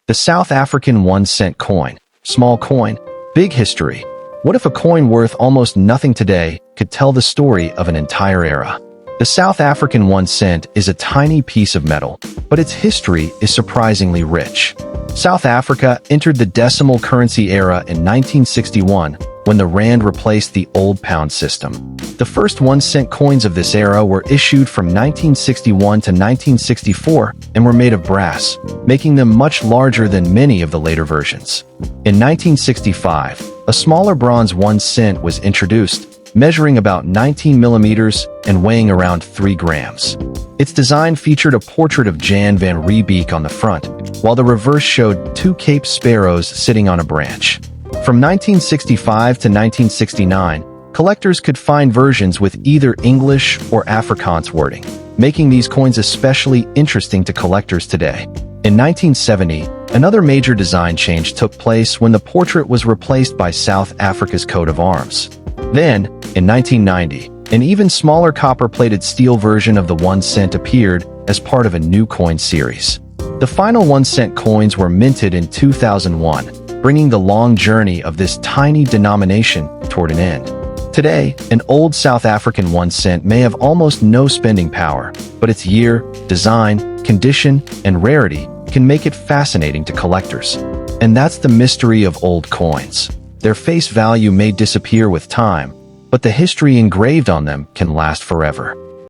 The South African 1-cent coin. Small coin, big history. What if a coin worth almost nothing today could tell the story of an entire era? The South African 1 cent is a tiny piece of metal, but its history is surprisingly rich. South Africa entered the decimal currency era in 1961 when the rand replaced the old pound system. The first 1-cent coins of this era were issued from 1961 to 1964 and were made of brass, making them much larger than many of the later versions. In 1965, a smaller bronze 1 cent was introduced, measuring about 19 millimeters and weighing around 3 grams. Its design featured a portrait of Jan van Riebeeck on the front, while the reverse showed 2 Cape sparrows sitting on a branch. From 1965 to 1969, collectors could find versions with either English or Afrikaans wording, making these coins especially interesting to collectors today. In 1970, another major design change took place when the portrait was replaced by South Africa's coat of arms. Then, in 1990, an even smaller copper-plated steel version of the 1 cent appeared as part of a new coin series. The final 1-cent coins were minted in 2001, bringing the long journey of this tiny denomination toward an end. Today, an old South African 1 cent may have almost no spending power, but its year, design, condition, and rarity can make it fascinating to collectors. And that's the mystery of old coins. Their face value may disappear with time, but the history engraved on them can last forever.